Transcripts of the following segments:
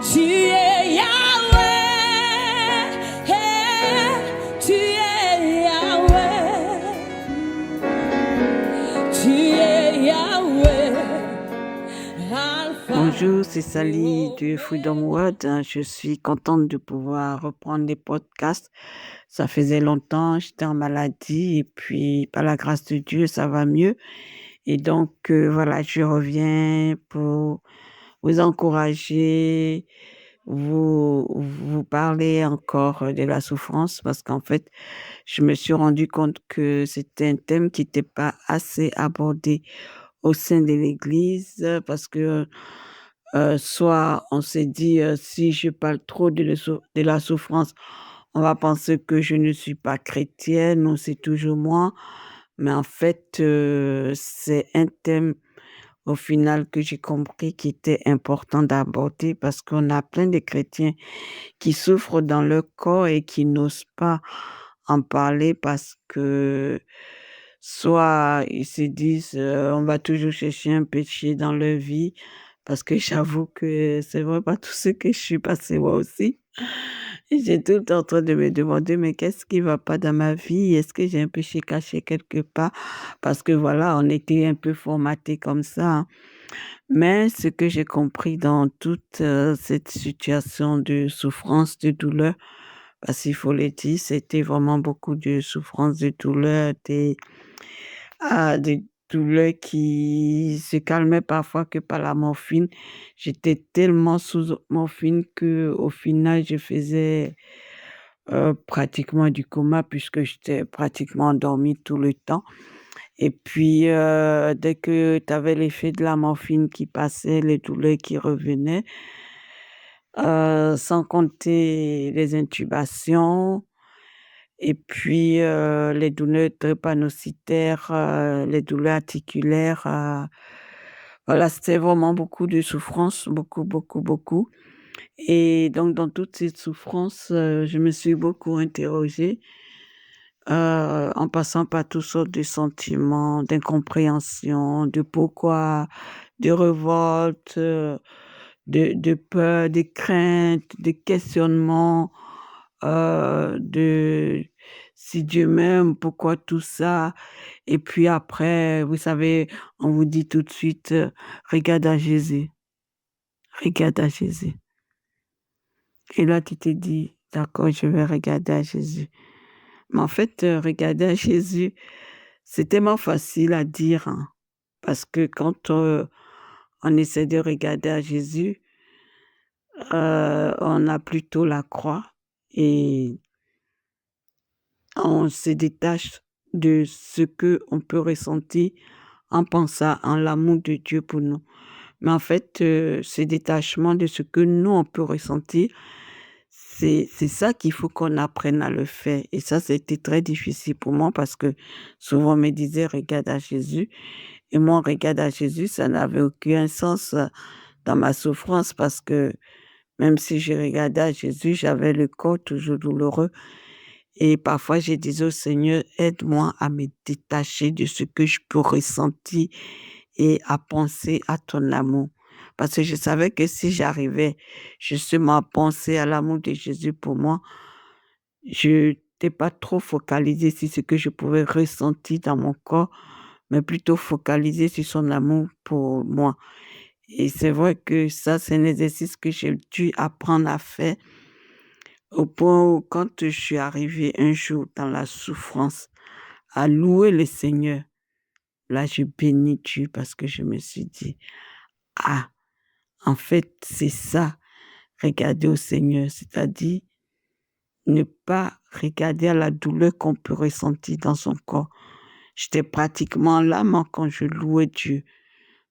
Tu es Yahweh, tu es Yahweh, tu es Yahweh, Alpha. Bonjour, c'est Sally de Freedom World. Je suis contente de pouvoir reprendre les podcasts. Ça faisait longtemps, j'étais en maladie et puis par la grâce de Dieu, ça va mieux. Et donc, voilà, je reviens pour vous encourager, vous parler encore de la souffrance parce qu'en fait, je me suis rendu compte que c'était un thème qui n'était pas assez abordé au sein de l'Église parce que soit on s'est dit si je parle trop de la souffrance, on va penser que je ne suis pas chrétienne ou c'est toujours moi. Mais en fait, c'est un thème au final que j'ai compris qui était important d'aborder parce qu'on a plein de chrétiens qui souffrent dans leur corps et qui n'osent pas en parler parce que soit ils se disent on va toujours chercher un péché dans leur vie parce que j'avoue que c'est vrai pas tout ce que je suis passée moi aussi. Et j'ai tout le temps en train de me demander mais qu'est-ce qui va pas dans ma vie? Est-ce que j'ai un péché caché quelque part? Parce que voilà, on était un peu formaté comme ça, hein. Mais ce que j'ai compris dans toute, cette situation de souffrance, de douleur, parce qu'il faut le dire, c'était vraiment beaucoup de souffrance, de douleur, des douleurs qui se calmaient parfois que par la morphine. J'étais tellement sous morphine qu'au final, je faisais, pratiquement du coma puisque j'étais pratiquement endormie tout le temps. Et puis, dès que tu avais l'effet de la morphine qui passait, les douleurs qui revenaient, sans compter les intubations et puis, les douleurs drépanocytaires, les douleurs articulaires, voilà, c'était vraiment beaucoup de souffrance, beaucoup, beaucoup, beaucoup. Et donc dans toutes ces souffrances, je me suis beaucoup interrogée, en passant par toutes sortes de sentiments, d'incompréhension, de pourquoi, de révolte, de peur, de crainte, de questionnement, de si Dieu m'aime, pourquoi tout ça? Et puis après, vous savez, on vous dit tout de suite, regarde à Jésus, regarde à Jésus. Et là, tu te dis, d'accord, je vais regarder à Jésus. Mais en fait, regarder à Jésus, c'est tellement facile à dire, hein, parce que quand on essaie de regarder à Jésus, on a plutôt la croix et on se détache de ce que on peut ressentir en pensant en l'amour de Dieu pour nous. Mais en fait, ce détachement de ce que nous, on peut ressentir, c'est ça qu'il faut qu'on apprenne à le faire. Et ça, c'était très difficile pour moi parce que souvent on me disait: «Regarde à Jésus» et moi, «Regarde à Jésus», ça n'avait aucun sens, dans ma souffrance parce que même si je regardais à Jésus, j'avais le corps toujours douloureux et parfois je disais au Seigneur: «Aide-moi à me détacher de ce que je peux ressentir et à penser à ton amour». Parce que je savais que si j'arrivais justement à penser à l'amour de Jésus pour moi, je n'étais pas trop focalisée sur ce que je pouvais ressentir dans mon corps, mais plutôt focalisée sur son amour pour moi. Et c'est vrai que ça, c'est un exercice que j'ai dû apprendre à faire au point où quand je suis arrivée un jour dans la souffrance, à louer le Seigneur, là, je bénis Dieu parce que je me suis dit: «Ah, en fait, c'est ça, regarder au Seigneur», c'est-à-dire ne pas regarder à la douleur qu'on peut ressentir dans son corps. J'étais pratiquement là, moi, quand je louais Dieu,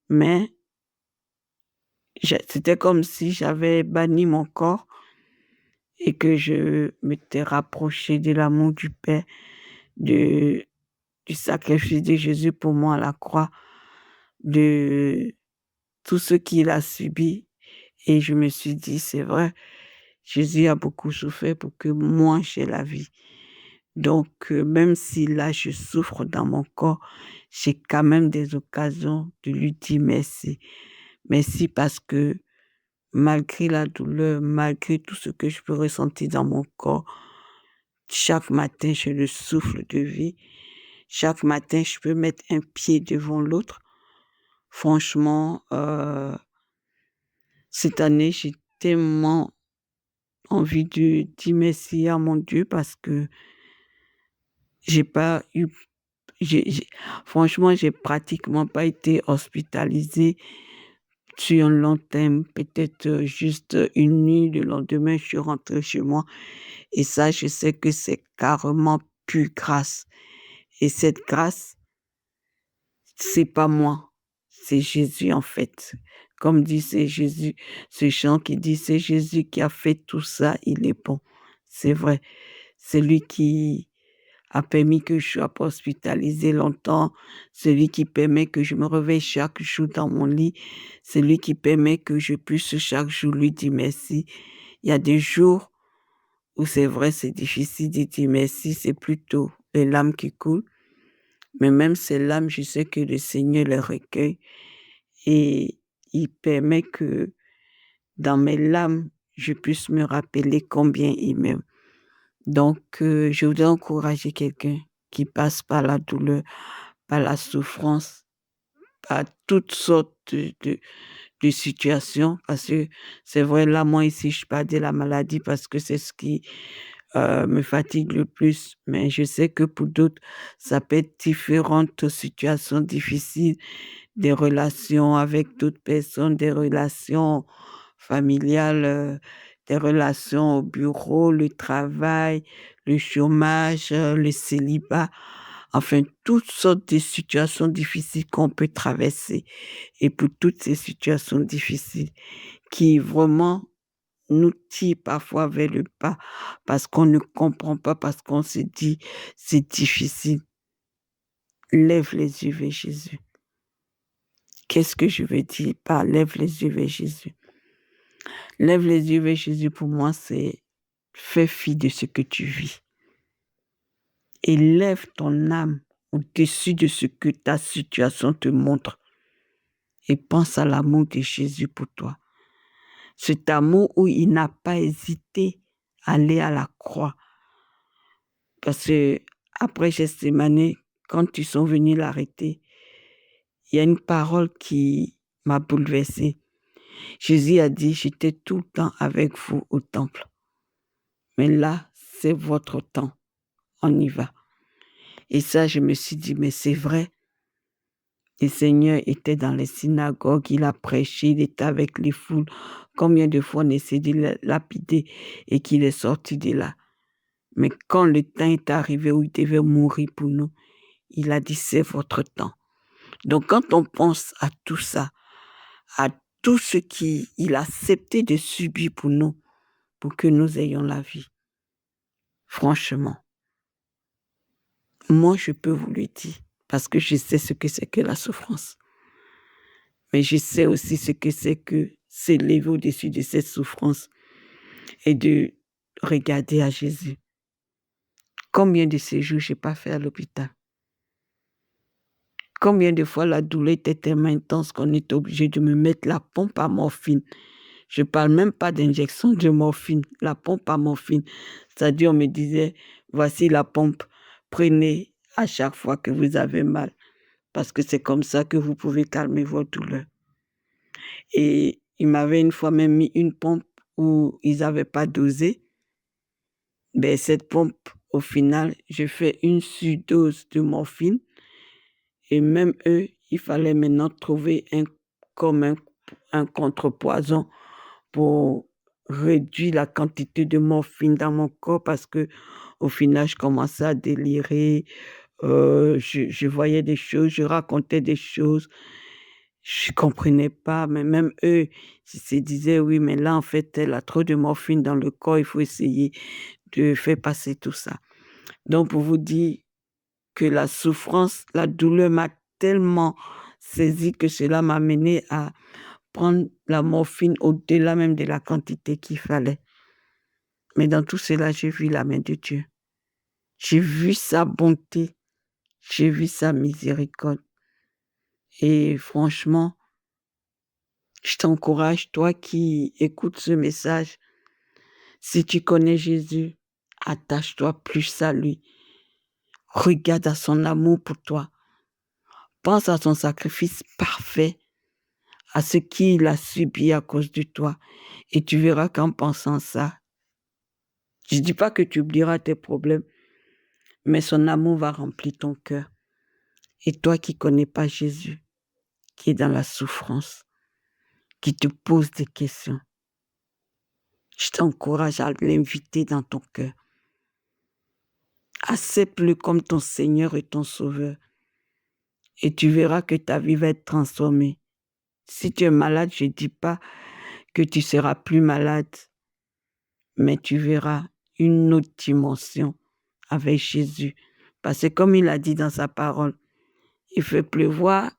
mais c'était comme si j'avais banni mon corps et que je m'étais rapprochée de l'amour du Père, de du sacrifice de Jésus pour moi à la croix, de tout ce qu'il a subi et je me suis dit: «C'est vrai, Jésus a beaucoup souffert pour que moi j'aie la vie». Donc même si là je souffre dans mon corps, j'ai quand même des occasions de lui dire merci. Merci parce que malgré la douleur, malgré tout ce que je peux ressentir dans mon corps. Chaque matin, j'ai le souffle de vie. Chaque matin, je peux mettre un pied devant l'autre. Franchement, cette année, j'ai tellement envie de dire merci à mon Dieu parce que j'ai pas eu j'ai franchement, j'ai pratiquement pas été hospitalisée sur un long terme, peut-être, juste une nuit. Le lendemain, je suis rentrée chez moi et ça, je sais que c'est carrément pure grâce et cette grâce, c'est pas moi, c'est Jésus, en fait. Comme dit, c'est Jésus, ce chant qui dit: «C'est Jésus qui a fait tout ça, il est bon». C'est vrai, c'est lui qui a permis que je sois pas hospitalisée longtemps, celui qui permet que je me réveille chaque jour dans mon lit, celui qui permet que je puisse chaque jour lui dire merci. Il y a des jours où c'est vrai, c'est difficile de dire merci, c'est plutôt les larmes qui coulent, mais même ces larmes, je sais que le Seigneur les recueille et il permet que dans mes larmes, je puisse me rappeler combien il m'aime. Donc, je voudrais encourager quelqu'un qui passe par la douleur, par la souffrance, par toutes sortes de situations. Parce que c'est vrai, là, moi, ici, je parle de la maladie parce que c'est ce qui me fatigue le plus. Mais je sais que pour d'autres, ça peut être différentes situations difficiles, des relations avec d'autres personnes, des relations familiales, des relations au bureau, le travail, le chômage, le célibat, enfin toutes sortes de situations difficiles qu'on peut traverser. Et pour toutes ces situations difficiles qui vraiment nous tirent parfois vers le bas parce qu'on ne comprend pas, parce qu'on se dit: «C'est difficile». Lève les yeux vers Jésus. Qu'est-ce que je veux dire par lève les yeux vers Jésus? Lève les yeux vers Jésus pour moi, c'est fais fi de ce que tu vis. Élève ton âme au-dessus de ce que ta situation te montre et pense à l'amour de Jésus pour toi. Cet amour où il n'a pas hésité à aller à la croix. Parce que après Gethsémani, quand ils sont venus l'arrêter, il y a une parole qui m'a bouleversée. Jésus a dit: «J'étais tout le temps avec vous au temple. Mais là, c'est votre temps, on y va». Et ça, je me suis dit: «Mais c'est vrai». Le Seigneur était dans les synagogues, il a prêché, il était avec les foules. Combien de fois on essaie de le lapider et qu'il est sorti de là. Mais quand le temps est arrivé où il devait mourir pour nous, il a dit: «C'est votre temps». Donc quand on pense à tout ça, à tout ce qu'il a accepté de subir pour nous, pour que nous ayons la vie, franchement, moi je peux vous le dire, parce que je sais ce que c'est que la souffrance. Mais je sais aussi ce que c'est que s'élever au-dessus de cette souffrance et de regarder à Jésus. Combien de séjours j'ai pas fait à l'hôpital? Combien de fois la douleur était tellement intense qu'on était obligé de me mettre la pompe à morphine. Je parle même pas d'injection de morphine, la pompe à morphine. C'est-à-dire on me disait: «Voici la pompe, prenez à chaque fois que vous avez mal, parce que c'est comme ça que vous pouvez calmer vos douleurs». Et ils m'avaient une fois même mis une pompe où ils avaient pas dosé. Ben cette pompe, au final, j'ai fait une surdose de morphine et même eux, il fallait maintenant trouver comme un contrepoison pour réduire la quantité de morphine dans mon corps parce que au final, je commençais à délirer, je voyais des choses, je racontais des choses, je comprenais pas, mais même eux, ils se disaient: «Oui, mais là, en fait, elle a trop de morphine dans le corps, il faut essayer de faire passer tout ça». Donc pour vous dire que la souffrance, la douleur m'a tellement saisie que cela m'a amené à prendre la morphine au-delà même de la quantité qu'il fallait. Mais dans tout cela, j'ai vu la main de Dieu. J'ai vu sa bonté, j'ai vu sa miséricorde et franchement, Je t'encourage, toi qui écoutes ce message, si tu connais Jésus, attache-toi plus à lui. Regarde à son amour pour toi. Pense à son sacrifice parfait, à ce qu'il a subi à cause de toi. Et tu verras qu'en pensant ça, je ne dis pas que tu oublieras tes problèmes, mais son amour va remplir ton cœur. Et toi qui ne connais pas Jésus, qui est dans la souffrance, qui te pose des questions, je t'encourage à l'inviter dans ton cœur. Accepte-le comme ton Seigneur et ton Sauveur. Et tu verras que ta vie va être transformée. Si tu es malade, je ne dis pas que tu seras plus malade, mais tu verras une autre dimension avec Jésus. Parce que comme il a dit dans sa parole, il fait pleuvoir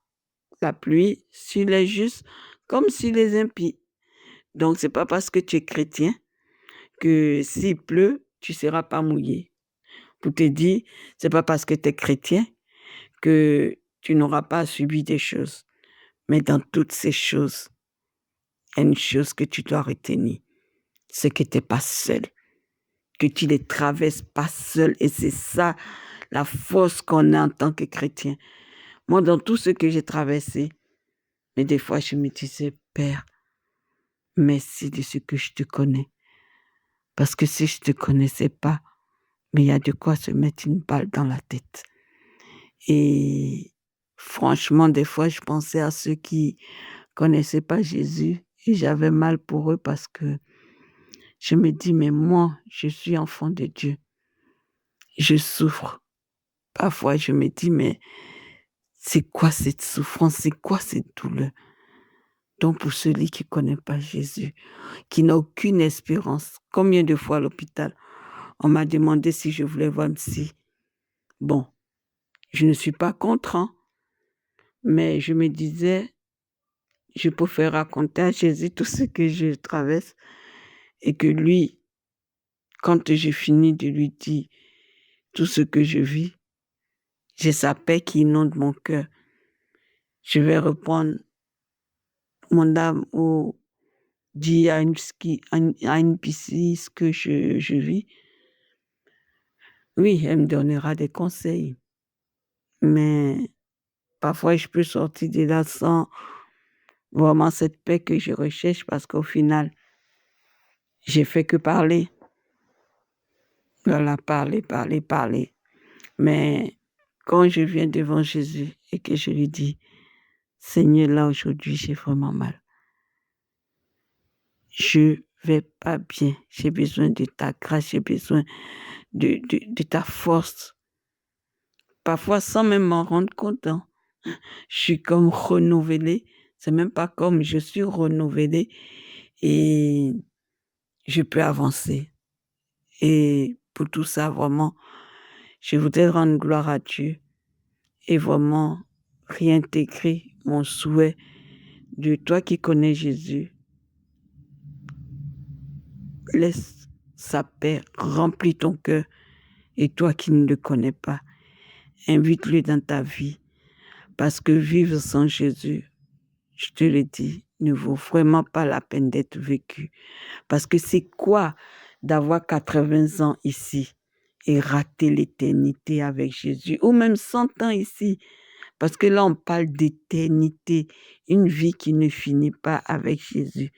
la pluie sur les justes comme sur les impies. Donc, ce n'est pas parce que tu es chrétien que s'il pleut, tu ne seras pas mouillé. Pour te dire, ce n'est pas parce que tu es chrétien que tu n'auras pas subi des choses. Mais dans toutes ces choses, il y a une chose que tu dois retenir, c'est que tu n'es pas seul, que tu les traverses pas seul. Et c'est ça la force qu'on a en tant que chrétien. Moi, dans tout ce que j'ai traversé, mais des fois, je me disais, Père, merci de ce que je te connais. Parce que si je ne te connaissais pas, mais il y a de quoi se mettre une balle dans la tête. Et franchement, des fois, je pensais à ceux qui connaissaient pas Jésus et j'avais mal pour eux parce que je me dis, mais moi, je suis enfant de Dieu. Je souffre. Parfois, je me dis, mais c'est quoi cette souffrance? C'est quoi cette douleur? Donc, pour celui qui ne connaît pas Jésus, qui n'a aucune espérance, combien de fois à l'hôpital, on m'a demandé si je voulais voir un psy. Bon, je ne suis pas contre, hein, mais je me disais, je préfère raconter à Jésus tout ce que je traverse et que lui, quand j'ai fini de lui dire tout ce que je vis, j'ai sa paix qui inonde mon cœur. Je vais reprendre mon âme ou dire à une psy ce que je vis. Oui, elle me donnera des conseils, mais parfois je peux sortir de là sans vraiment cette paix que je recherche parce qu'au final, j'ai fait que parler. Voilà, parler. Mais quand je viens devant Jésus et que je lui dis, Seigneur, là aujourd'hui, j'ai vraiment mal. Je vais pas bien. J'ai besoin de ta grâce, j'ai besoin de ta force. Parfois, sans même m'en rendre compte, hein, je suis comme renouvelée. C'est même pas comme, je suis renouvelée et je peux avancer. Et pour tout ça, vraiment, je voudrais rendre gloire à Dieu et vraiment réintégrer mon souhait de toi qui connais Jésus. Laisse sa paix remplir ton cœur et toi qui ne le connais pas, invite-le dans ta vie parce que vivre sans Jésus, je te le dis, ne vaut vraiment pas la peine d'être vécu. Parce que c'est quoi d'avoir 80 ans ici et rater l'éternité avec Jésus ou même 100 ans ici? Parce que là, on parle d'éternité, une vie qui ne finit pas avec Jésus.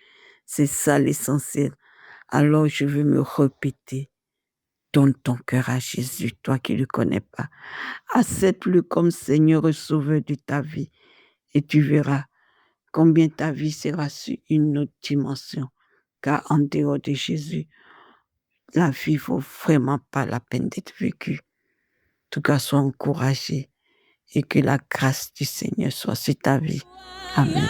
C'est ça l'essentiel. Alors, je veux me répéter. Donne ton cœur à Jésus, toi qui ne le connais pas. Accepte-le comme Seigneur et Sauveur de ta vie. Et tu verras combien ta vie sera sur une autre dimension. Car en dehors de Jésus, la vie ne vaut vraiment pas la peine d'être vécue. En tout cas, sois encouragé et que la grâce du Seigneur soit sur ta vie. Amen.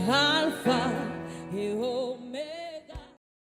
Alpha,